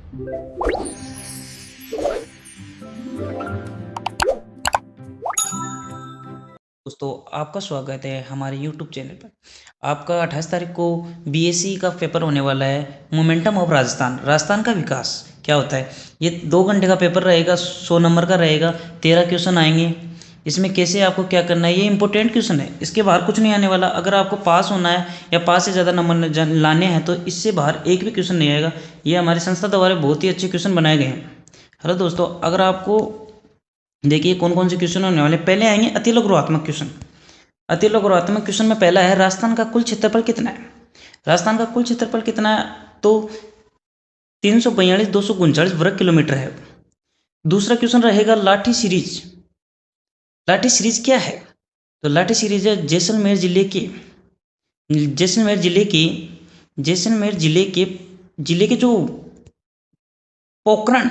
दोस्तों, आपका स्वागत है हमारे YouTube चैनल पर। आपका 28 तारीख को बीएससी का पेपर होने वाला है। मोमेंटम ऑफ राजस्थान, राजस्थान का विकास क्या होता है। ये 2 घंटे का पेपर रहेगा, 100 नंबर का रहेगा। 13 क्वेश्चन आएंगे। इसमें कैसे आपको क्या करना है, ये इंपॉर्टेंट क्वेश्चन है, इसके बाहर कुछ नहीं आने वाला। अगर आपको पास होना है या पास से ज़्यादा नंबर लाने हैं तो इससे बाहर एक भी क्वेश्चन नहीं आएगा। ये हमारी संस्था द्वारा बहुत ही अच्छे क्वेश्चन बनाए गए हैं। हेलो दोस्तों, अगर आपको देखिए कौन कौन से क्वेश्चन होने वाले। पहले आएंगे अति लघुत्मक क्वेश्चन। अति लघुत्मक क्वेश्चन में पहला है, राजस्थान का कुल क्षेत्रफल कितना है। राजस्थान का कुल क्षेत्रफल कितना है, तो 342,239 वर्ग किलोमीटर है। दूसरा क्वेश्चन रहेगा लाठी सीरीज। लाठी सीरीज क्या है, तो लाठी सीरीज है जैसलमेर जिले के जो पोखरण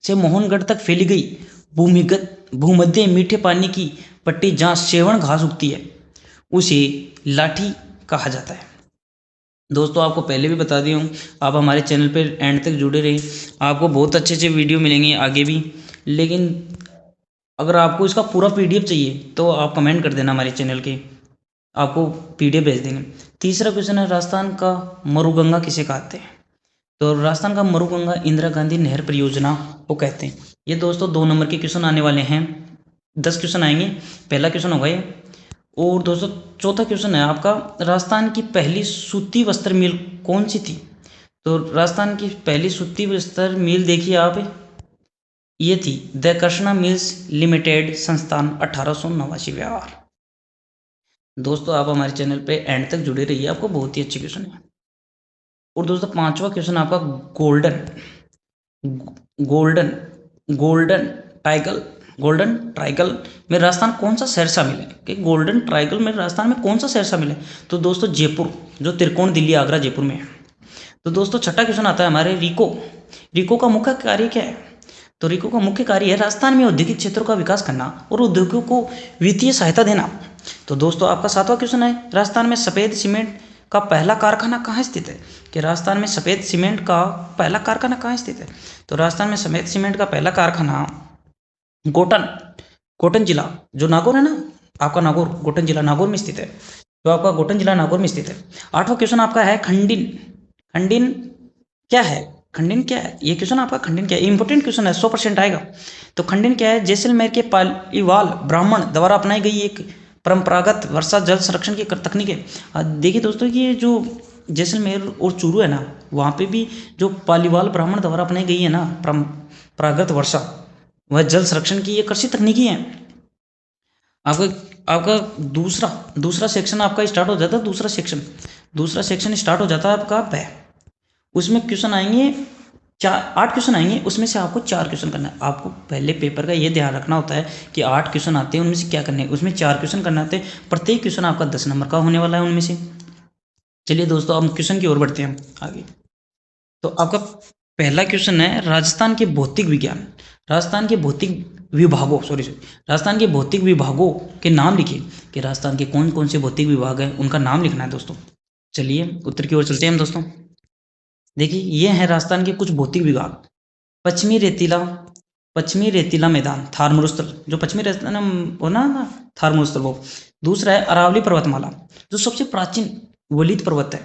से मोहनगढ़ तक फैली गई भूमिगत भूमध्य मीठे पानी की पट्टी जहाँ सेवण घास उगती है उसे लाठी कहा जाता है। दोस्तों, आपको पहले भी बता दिया हूँ, आप हमारे चैनल पर एंड तक जुड़े रहिए, आपको बहुत अच्छे अच्छे वीडियो मिलेंगे आगे भी। लेकिन अगर आपको इसका पूरा पीडीएफ चाहिए तो आप कमेंट कर देना हमारे चैनल के, आपको पीडीएफ भेज देंगे। तीसरा क्वेश्चन है, राजस्थान का मरुगंगा किसे कहते हैं। तो राजस्थान का मरुगंगा इंदिरा गांधी नहर परियोजना को कहते हैं। ये दोस्तों 2 नंबर के क्वेश्चन आने वाले हैं, 10 क्वेश्चन आएंगे। पहला क्वेश्चन होगा ये। और दोस्तों चौथा क्वेश्चन है आपका, राजस्थान की पहली सूती वस्त्र मिल कौन सी थी। तो राजस्थान की पहली सूती वस्त्र मिल देखिए आप, ये थी द कृष्णा मिल्स लिमिटेड संस्थान 1889 व्यवहार। दोस्तों, आप हमारे चैनल पे एंड तक जुड़े रहिए, आपको बहुत ही अच्छे क्वेश्चन है। और दोस्तों 5वां क्वेश्चन आपका गोल्डन गोल्डन गोल्डन टाइगल गोल्डन ट्राइगल में राजस्थान कौन सा शहर शामिल है। कि गोल्डन ट्राइगल में राजस्थान में कौन सा शहर शामिल है, तो दोस्तों जयपुर, जो त्रिकोण दिल्ली आगरा जयपुर में है। तो दोस्तों छठा क्वेश्चन आता है हमारे, रिको का मुख्य कार्य क्या है। तो रिको का मुख्य कार्य है राजस्थान में औद्योगिक क्षेत्रों का विकास करना और उद्योगों को वित्तीय सहायता देना। तो दोस्तों आपका 7वां क्वेश्चन है, राजस्थान में सफ़ेद सीमेंट का पहला कारखाना कहाँ स्थित है। कि राजस्थान में सफ़ेद सीमेंट का पहला कारखाना कहाँ स्थित है। तो राजस्थान में सफ़ेद सीमेंट का पहला कारखाना गोटन जिला, जो नागौर है ना आपका, नागौर गोटन जिला नागौर में स्थित है। तो आपका गोटन जिला नागौर में स्थित है। 8वां क्वेश्चन आपका है खंडिन। खंडिन क्या है, खंडिन क्या है, ये क्वेश्चन आपका खंडिन क्या है, इंपॉर्टेंट क्वेश्चन है, 100% आएगा। तो खंडिन क्या है, जैसलमेर के पालीवाल ब्राह्मण द्वारा अपनाई गई एक परंपरागत वर्षा जल संरक्षण की तकनीक है। देखिए दोस्तों, ये जो जैसलमेर और चूरू है ना, वहाँ पे भी जो पालीवाल ब्राह्मण द्वारा अपनाई गई है ना परंपरागत वर्षा वह जल संरक्षण की ये कृषि तकनीकी है। आपका आपका दूसरा सेक्शन आपका स्टार्ट हो जाता है। दूसरा सेक्शन स्टार्ट हो जाता है आपका वह, उसमें क्वेश्चन आएंगे 8 क्वेश्चन आएंगे, उसमें से आपको 4 क्वेश्चन करना है। आपको पहले पेपर का ये ध्यान रखना होता है कि 8 क्वेश्चन आते हैं, उनमें से क्या करने हैं, उसमें 4 क्वेश्चन करना होते हैं। प्रत्येक क्वेश्चन आपका 10 नंबर का होने वाला है उनमें से। चलिए दोस्तों, अब क्वेश्चन की ओर बढ़ते हैं आगे। तो आपका पहला क्वेश्चन है, राजस्थान के भौतिक विज्ञान, राजस्थान के भौतिक विभागों के नाम लिखिए। कि राजस्थान के कौन कौन से भौतिक विभाग हैं उनका नाम लिखना है दोस्तों। चलिए उत्तर की ओर चलते हैं हम दोस्तों। देखिए ये है राजस्थान के कुछ भौतिक विभाग। पश्चिमी रेतीला मैदान थार मरुस्थल, जो पश्चिमी राजस्थान हो ना थार मरुस्थल वो। दूसरा है अरावली पर्वतमाला, जो सबसे प्राचीन वलित पर्वत है।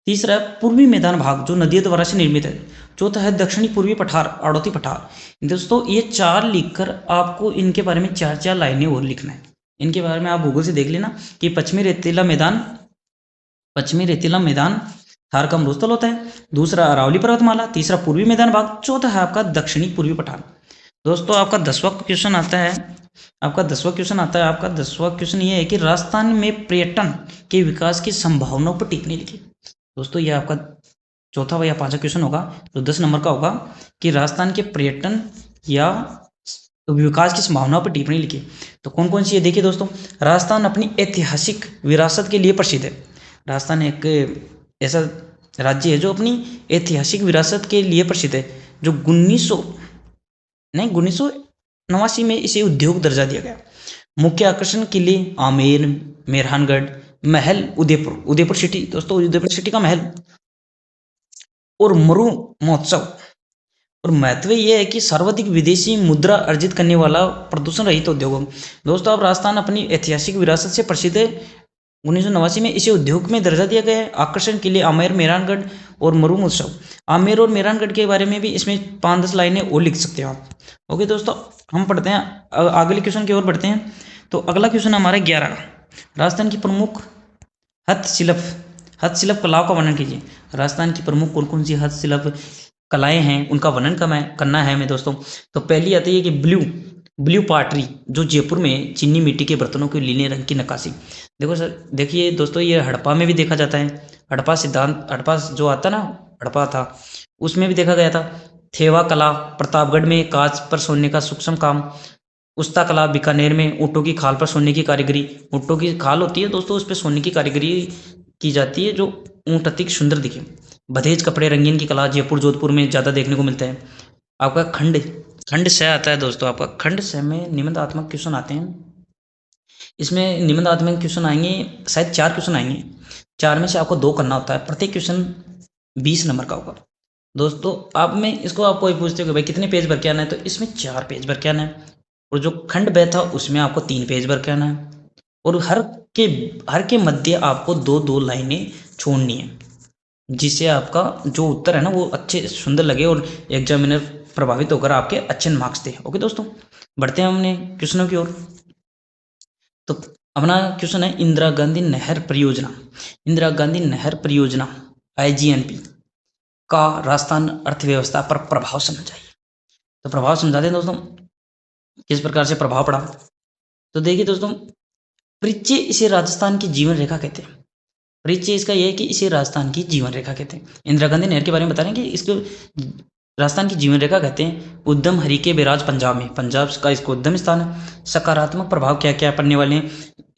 तीसरा है पूर्वी मैदान भाग, जो नदियों द्वारा से निर्मित है। चौथा है दक्षिणी पूर्वी पठार आड़ोती पठार। दोस्तों ये 4 लिखकर आपको इनके बारे में 4 लाइनें और लिखना है। इनके बारे में आप गूगल से देख लेना कि पश्चिमी रेतीला मैदान थार का मरुस्थल होता है। दूसरा अरावली पर्वतमाला, तीसरा पूर्वी मैदान भाग, चौथा है आपका दक्षिणी पूर्वी पठार। दोस्तों आपका 10वां क्वेश्चन आता है आपका 10वां क्वेश्चन ये है कि राजस्थान में पर्यटन के विकास की संभावनाओं पर टिप्पणी लिखी। दोस्तों ये आपका चौथा या 5वां क्वेश्चन होगा, जो 10 नंबर का होगा, कि राजस्थान के पर्यटन या विकास की संभावनाओं पर टिप्पणी लिखी। तो कौन कौन सी है, देखिए दोस्तों, राजस्थान अपनी ऐतिहासिक विरासत के लिए प्रसिद्ध है। राजस्थान एक ऐसा राज्य है जो अपनी ऐतिहासिक विरासत के लिए प्रसिद्ध है, जो 1989 में इसे उद्योग दर्जा दिया गया। मुख्य आकर्षण किले आमेर, मेहरानगढ़, महल उदयपुर सिटी, दोस्तों उदयपुर सिटी का महल, और मरु महोत्सव। और महत्व ये है कि सर्वाधिक विदेशी मुद्रा अर्जित करने वाला प्रदूषण रहित उद्योग है। दोस्तों अब राजस्थान अपनी ऐतिहासिक विरासत से प्रसिद्ध है। 1989 में इसे उद्योग में दर्जा दिया गया है। आकर्षण के लिए आमेर, मेहरानगढ़ और मरू महोत्सव। आमेर और मेहरानगढ़ के बारे में भी इसमें 5-10 लाइनें और लिख सकते हो आप। ओके दोस्तों, हम पढ़ते हैं अगले क्वेश्चन की ओर बढ़ते हैं। तो अगला क्वेश्चन हमारा 11 राजस्थान की प्रमुख हस्तशिल्प कलाओं का वर्णन कीजिए। राजस्थान की प्रमुख कौन कौन सी हस्तशिल्प कलाएं हैं उनका वर्णन करना है हमें दोस्तों। तो पहली आती है कि ब्लू पाटरी, जो जयपुर में चीनी मिट्टी के बर्तनों के नीले रंग की नक्काशी। देखो सर, देखिए दोस्तों, ये हड़प्पा में भी देखा जाता है। हड़प्पा जो आता ना, हड़प्पा था, उसमें भी देखा गया था। थेवा कला, प्रतापगढ़ में कांच पर सोने का सूक्ष्म काम। उस्ता कला, बीकानेर में ऊँटों की खाल पर सोने की कारीगरी। ऊँटों की खाल होती है दोस्तों, उस पर सोने की कारीगरी की जाती है, जो ऊँट अतिक सुंदर दिखे। बधेज कपड़े, रंगीन की कला, जयपुर जोधपुर में ज़्यादा देखने को मिलता है। आपका खंड से आता है दोस्तों। आपका खंड से में निबंधात्मक क्वेश्चन आते हैं। इसमें निबंधात्मक क्वेश्चन आएंगे, शायद 4 क्वेश्चन आएंगे। 4 में से आपको 2 करना होता है। प्रत्येक क्वेश्चन 20 नंबर का होगा दोस्तों। आप में इसको आपको पूछते हो कि भाई कितने पेज भर के आना है, तो इसमें 4 पेज भर के आना है। और जो खंड ब था उसमें आपको 3 पेज भर के आना है। और हर के मध्य आपको 2-2 लाइनें छोड़नी है, जिससे आपका जो उत्तर है ना वो अच्छे सुंदर लगे और एग्जामिनर प्रभावित होकर आपके अच्छे मार्क्स दे। ओके दोस्तों, बढ़ते हैं हमने क्वेश्चनों की ओर। तो अपना क्वेश्चन है इंदिरा गांधी नहर परियोजना। इंदिरा गांधी नहर परियोजना IGNP का राजस्थान अर्थव्यवस्था पर प्रभाव समझाइए। तो प्रभाव समझाते हैं दोस्तों, किस प्रकार से प्रभाव पड़ा। तो देखिए दोस्तों, परिचय इसे राजस्थान की जीवन रेखा कहते हैं। परिचय इसका यह है कि इसे राजस्थान की जीवन रेखा कहते हैं। इंदिरा गांधी नहर के बारे में बता रहे हैं कि इसको राजस्थान की जीवन रेखा कहते हैं। उद्यम हरीके बैराज पंजाब में, पंजाब का इसको उद्यम स्थान है। सकारात्मक प्रभाव क्या क्या पड़ने वाले हैं,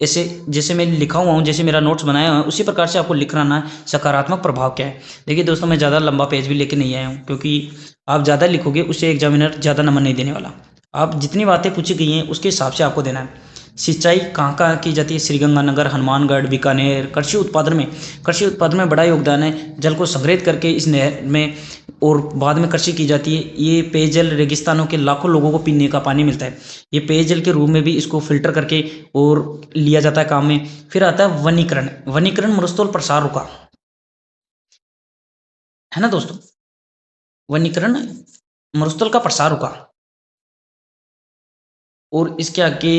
ऐसे जैसे मैं लिखा हुआ हूँ, जैसे मेरा नोट्स बनाया हुआ है उसी प्रकार से आपको लिखना है सकारात्मक प्रभाव क्या है। देखिए दोस्तों, मैं ज़्यादा लंबा पेज भी लेके नहीं आया हूँ, क्योंकि आप ज़्यादा लिखोगे उससे एग्जामिनर ज़्यादा नंबर नहीं देने वाला। आप जितनी बातें पूछी गई हैं उसके हिसाब से आपको देना है। सिंचाई कहाँ की जाती है, श्रीगंगानगर, हनुमानगढ़, बीकानेर। कृषि उत्पादन में बड़ा योगदान है। जल को संग्रहित करके इस नहर में और बाद में कृषि की जाती है। ये पेयजल रेगिस्तानों के लाखों लोगों को पीने का पानी मिलता है। ये पेयजल के रूप में भी इसको फिल्टर करके और लिया जाता है काम में। फिर आता है वनीकरण मरुस्थल प्रसार रुका, है ना दोस्तों। वनीकरण मरुस्थल का प्रसार रुका। और इसके आगे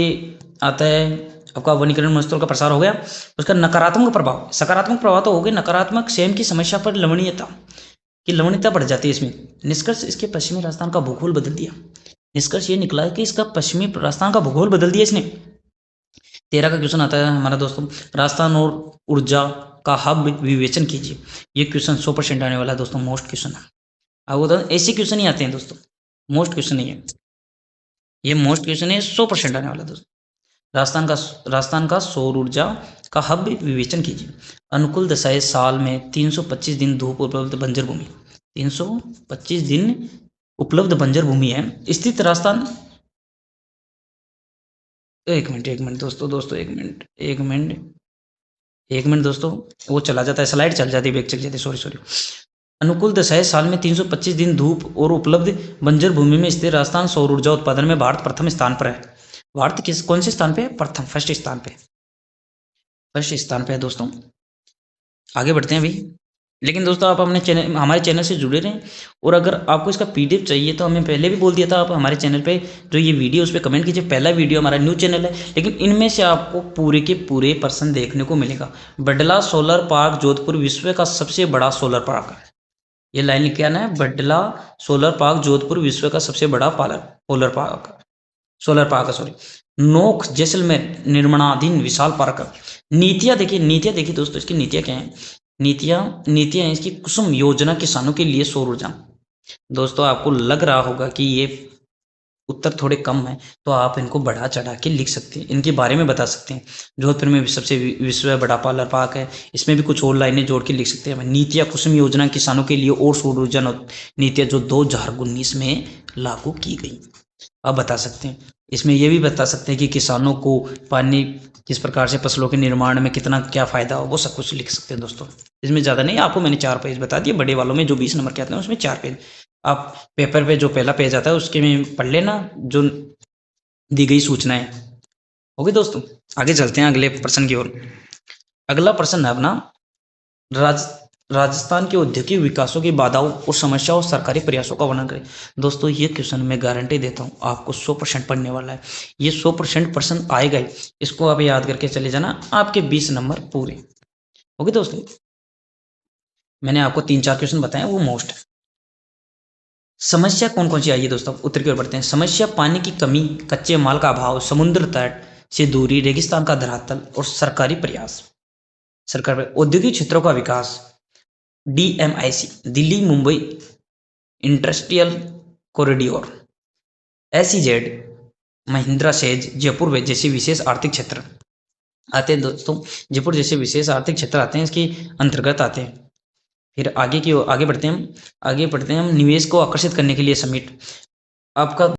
आता है आपका वनीकरण मरुस्थल का प्रसार हो गया। उसका नकारात्मक प्रभाव, सकारात्मक प्रभाव तो हो गए, नकारात्मक सेम की समस्या पर लवणीयता बढ़ जाती है इसमें। निष्कर्ष, इसके पश्चिमी राजस्थान का भूगोल बदल दिया। निष्कर्ष ये निकला है कि इसका पश्चिमी राजस्थान का भूगोल बदल दिया इसने। 13 का क्वेश्चन आता है हमारा दोस्तों, राजस्थान और ऊर्जा का हब विवेचन कीजिए। ये क्वेश्चन 100% आने वाला है दोस्तों, मोस्ट क्वेश्चन है। अब तो ऐसे क्वेश्चन ही आते हैं दोस्तों, मोस्ट क्वेश्चन नहीं है ये, मोस्ट क्वेश्चन है, 100% आने वाला दोस्तों। राजस्थान का सौर ऊर्जा का हब विवेचन कीजिए। अनुकूल दशाएं साल में 325 दिन धूप उपलब्ध बंजर भूमि। 325 दिन उपलब्ध बंजर भूमि है स्थित राजस्थान। एक मिनट दोस्तों, एक मिनट दोस्तों, वो चला जाता है, स्लाइड चल जाती है, बैग चल जाती है, सॉरी। अनुकूल दशाएं साल में 325 दिन धूप और उपलब्ध बंजर भूमि में स्थित राजस्थान सौर ऊर्जा उत्पादन में भारत प्रथम स्थान पर है। भारत कौन से स्थान पे है? फर्स्ट स्थान पे है दोस्तों। आगे बढ़ते हैं अभी। लेकिन दोस्तों आप हमारे चैनल से जुड़े रहें, और अगर आपको इसका PDF चाहिए तो हमें पहले भी बोल दिया था, आप हमारे चैनल पे जो ये वीडियो उस पर कमेंट कीजिए। पहला वीडियो हमारा न्यू चैनल है, लेकिन इनमें से आपको पूरे के पूरे पर्सन देखने को मिलेगा। बडला सोलर पार्क जोधपुर विश्व का सबसे बड़ा सोलर पार्क है। ये लाइन लिख के आना है, बडला सोलर पार्क जोधपुर विश्व का सबसे बड़ा सोलर पार्क। नोख जैसलमेर निर्माणाधीन विशाल पार्क। नीतियाँ देखिए दोस्तों, इसकी नीतियाँ क्या हैं? नीतियाँ हैं इसकी, कुसुम योजना किसानों के लिए सौर ऊर्जा। दोस्तों आपको लग रहा होगा कि ये उत्तर थोड़े कम है, तो आप इनको बढ़ा चढ़ा के लिख सकते हैं, इनके बारे में बता सकते हैं। जोधपुर में भी सबसे विश्व बड़ा सोलर पार्क है, इसमें भी कुछ और लाइनें जोड़ के लिख सकते हैं। नीतियाँ कुसुम योजना किसानों के लिए और सौर ऊर्जा नीतियाँ जो 2019 में लागू की गई, आप बता सकते हैं। इसमें यह भी बता सकते हैं कि किसानों को पानी किस प्रकार से फसलों के निर्माण में कितना क्या फायदा हो, वो सब कुछ लिख सकते हैं दोस्तों। इसमें ज़्यादा नहीं, आपको मैंने 4 पेज बता दिए। बड़े वालों में जो 20 नंबर के आते हैं उसमें 4 पेज। आप पेपर पे जो पहला पेज आता है उसके में पढ़ लेना जो दी गई सूचनाएं। ओके दोस्तों, आगे चलते हैं अगले प्रश्न की ओर। अगला प्रश्न है अपना, राज राजस्थान के औद्योगिक विकासों की बाधाओं और समस्याओं और सरकारी प्रयासों का वर्णन करें। दोस्तों ये क्वेश्चन मैं गारंटी देता हूँ आपको 100% पढ़ने वाला है, ये 100% प्रश्न आएगा ही। इसको आप याद करके चले जाना, आपके 20 नंबर पूरे। ओके दोस्तों, मैंने आपको 3-4 क्वेश्चन बताए वो मोस्ट है। समस्या कौन कौन सी आई है दोस्तों, उत्तर की ओर बढ़ते हैं। समस्या पानी की कमी, कच्चे माल का अभाव, समुद्र तट से दूरी, रेगिस्तान का धरातल और सरकारी प्रयास। सरकार औद्योगिक क्षेत्रों का विकास, DMIC Delhi Mumbai industrial corridor, SEZ Mahindra SEZ Jaipur वे जैसे विशेष आर्थिक क्षेत्र आते हैं दोस्तों। जयपुर जैसे विशेष आर्थिक क्षेत्र आते हैं, इसके अंतर्गत आते हैं। फिर आगे बढ़ते हैं हम निवेश को आकर्षित करने के लिए समिट। आपका